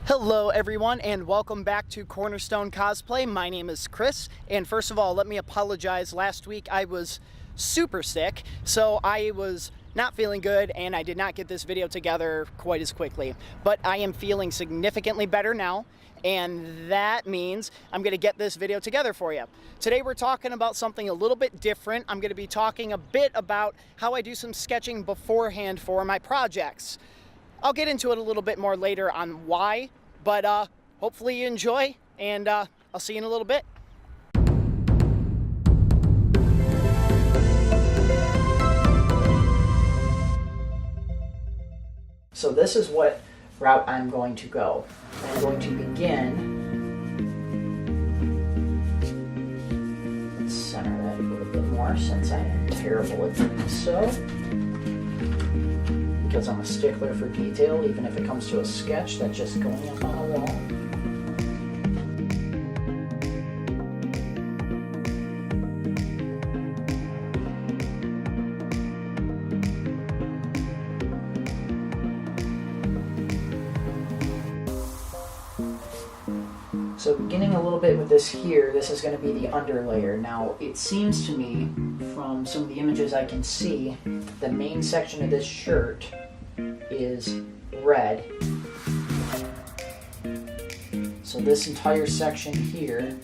Hello everyone and welcome back to Cornerstone Cosplay. My name is Chris, and first of all let me apologize. Last week I was super sick, so I was not feeling good and I did not get this video together quite as quickly. But I am feeling significantly better now, and that means I'm going to get this video together for you. Today we're talking about something a little bit different. I'm going to be talking a bit about how I do some sketching beforehand for my projects. I'll get into it a little bit more later on why, but hopefully you enjoy, and I'll see you in a little bit. So this is what route I'm going to go. I'm going to begin, let's center that a little bit more since I am terrible at doing so. Because I'm a stickler for detail, even if it comes to a sketch that's just going up on a wall. So beginning a little bit with this here, this is going to be the underlayer. Now it seems to me, from some of the images I can see, the main section of this shirt is red. So this entire section here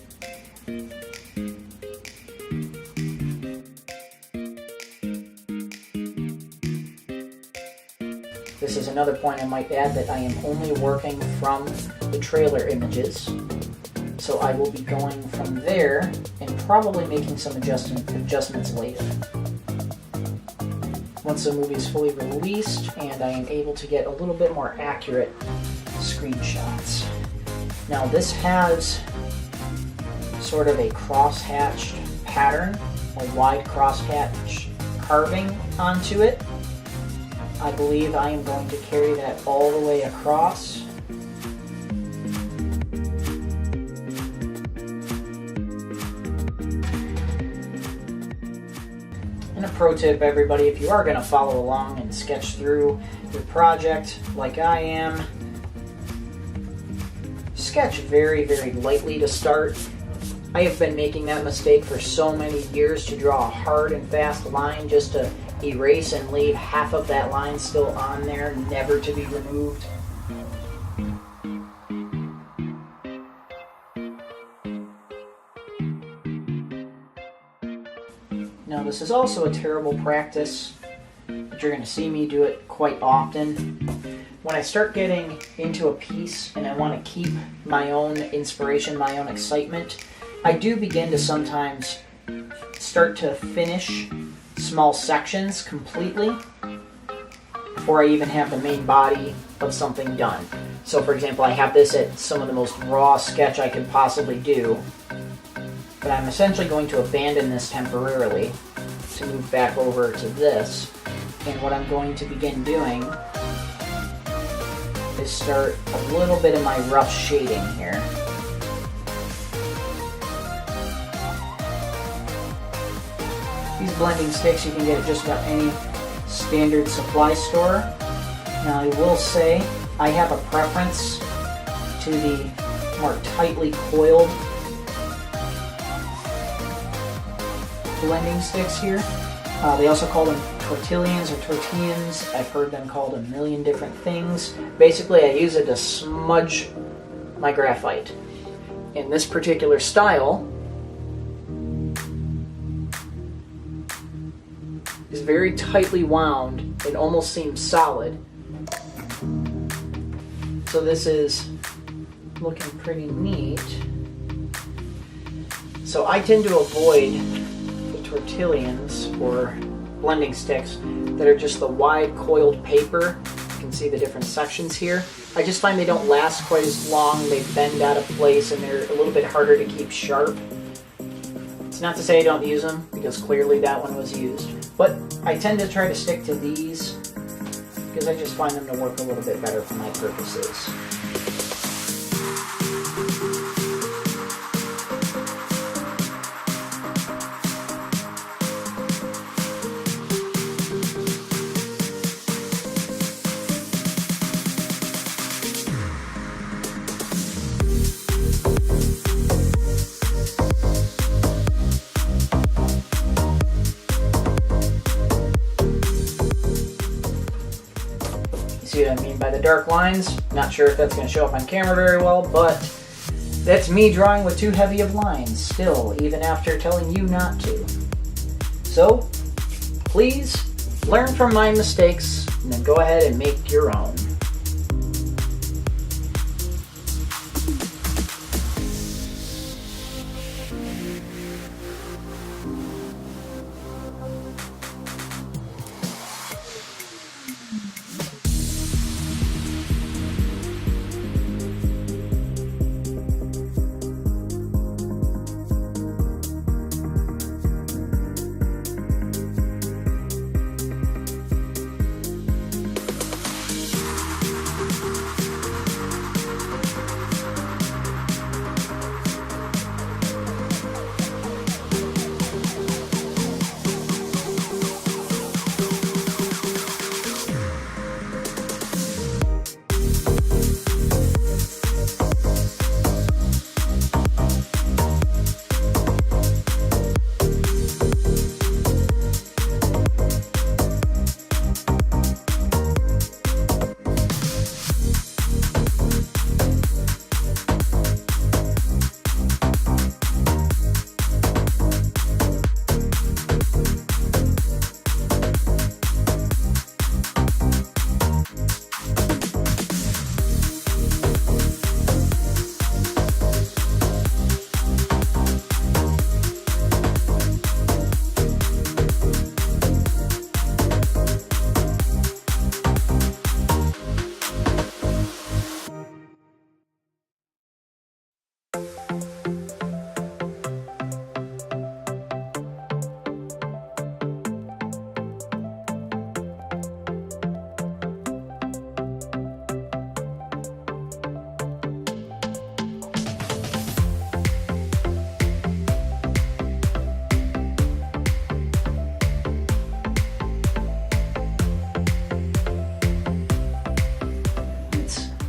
this is another point I might add, that I am only working from the trailer images. So I will be going from there and probably making some adjustments later. Once the movie is fully released and I am able to get a little bit more accurate screenshots. Now this has sort of a crosshatched pattern, a wide crosshatch carving onto it. I believe I am going to carry that all the way across. And a pro tip, everybody, if you are going to follow along and sketch through your project like I am, sketch very, very lightly to start. I have been making that mistake for so many years, to draw a hard and fast line just to erase and leave half of that line still on there, never to be removed. Now this is also a terrible practice, but you're going to see me do it quite often. When I start getting into a piece and I want to keep my own inspiration, my own excitement, I do begin to sometimes start to finish small sections completely before I even have the main body of something done. So for example, I have this at some of the most raw sketch I could possibly do, but I'm essentially going to abandon this temporarily to move back over to this. And what I'm going to begin doing is start a little bit of my rough shading here. These blending sticks you can get at just about any standard supply store. Now I will say I have a preference to the more tightly coiled blending sticks here. They also call them tortillions or tortillas. I've heard them called a million different things. Basically, I use it to smudge my graphite. In this particular style, is very tightly wound. It almost seems solid. So this is looking pretty neat. So I tend to avoid tortillions or blending sticks that are just the wide coiled paper. You can see the different sections here. I just find they don't last quite as long. They bend out of place and they're a little bit harder to keep sharp. It's not to say I don't use them, because clearly that one was used, but I tend to try to stick to these because I just find them to work a little bit better for my purposes. dark lines. Not sure if that's going to show up on camera very well, but that's me drawing with too heavy of lines still, even after telling you not to. So, please learn from my mistakes and then go ahead and make your own.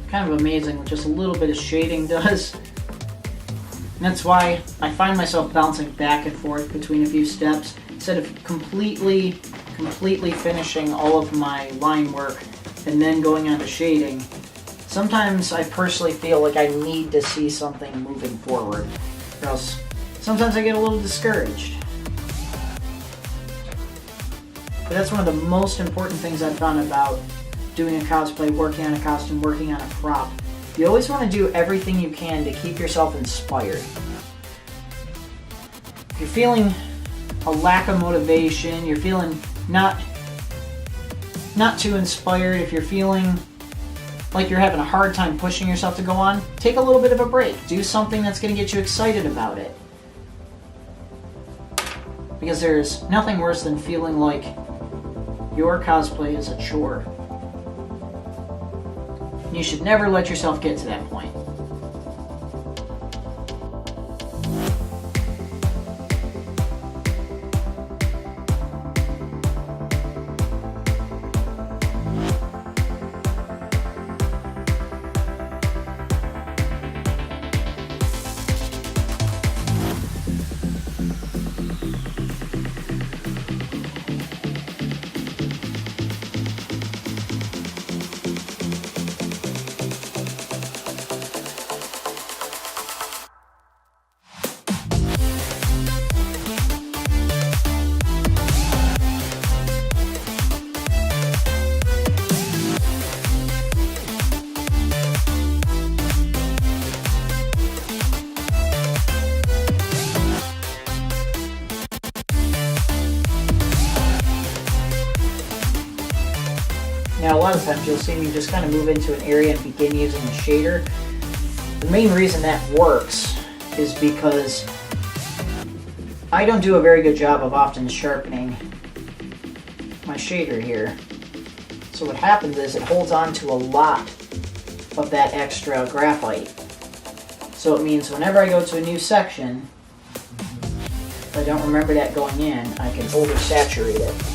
Kind of amazing what just a little bit of shading does. And that's why I find myself bouncing back and forth between a few steps instead of completely finishing all of my line work and then going on to shading. Sometimes I personally feel like I need to see something moving forward, or else sometimes I get a little discouraged. But that's one of the most important things I've found about doing a cosplay, working on a costume, working on a prop. You always want to do everything you can to keep yourself inspired. If you're feeling a lack of motivation, you're feeling not too inspired, if you're feeling like you're having a hard time pushing yourself to go on, take a little bit of a break. Do something that's going to get you excited about it. Because there's nothing worse than feeling like your cosplay is a chore. You should never let yourself get to that point. Now, a lot of times you'll see me just kind of move into an area and begin using a shader. The main reason that works is because I don't do a very good job of often sharpening my shader here. So what happens is it holds on to a lot of that extra graphite. So it means whenever I go to a new section, if I don't remember that going in, I can oversaturate it.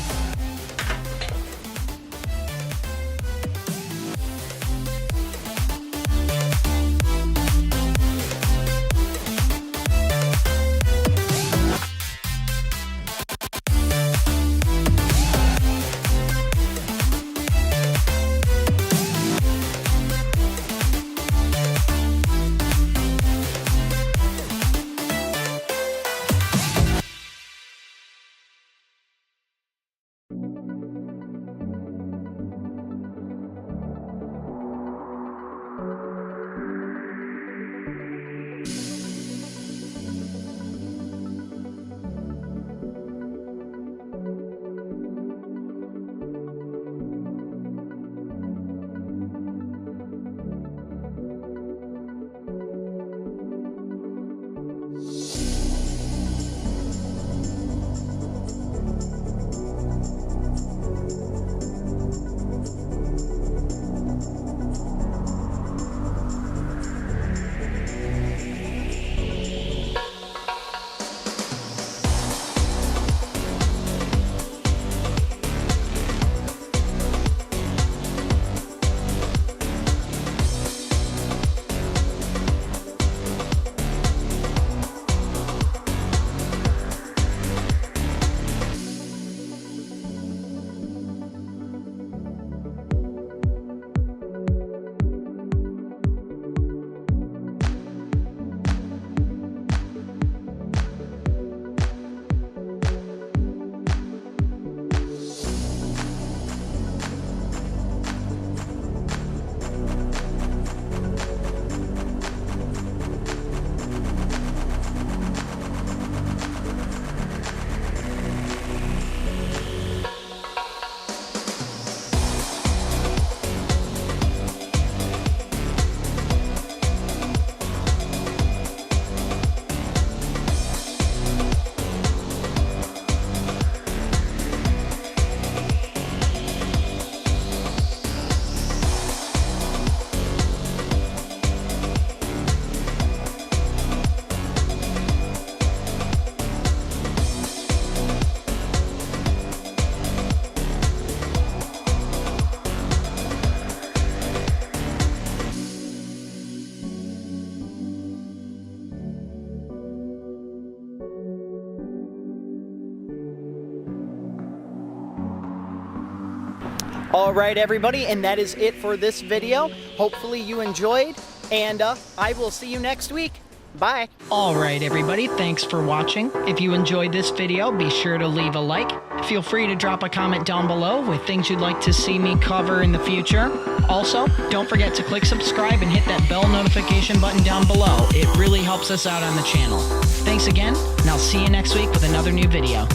All right, everybody, and that is it for this video. Hopefully you enjoyed, and I will see you next week. Bye. All right, everybody, thanks for watching. If you enjoyed this video, be sure to leave a like. Feel free to drop a comment down below with things you'd like to see me cover in the future. Also, don't forget to click subscribe and hit that bell notification button down below. It really helps us out on the channel. Thanks again, and I'll see you next week with another new video.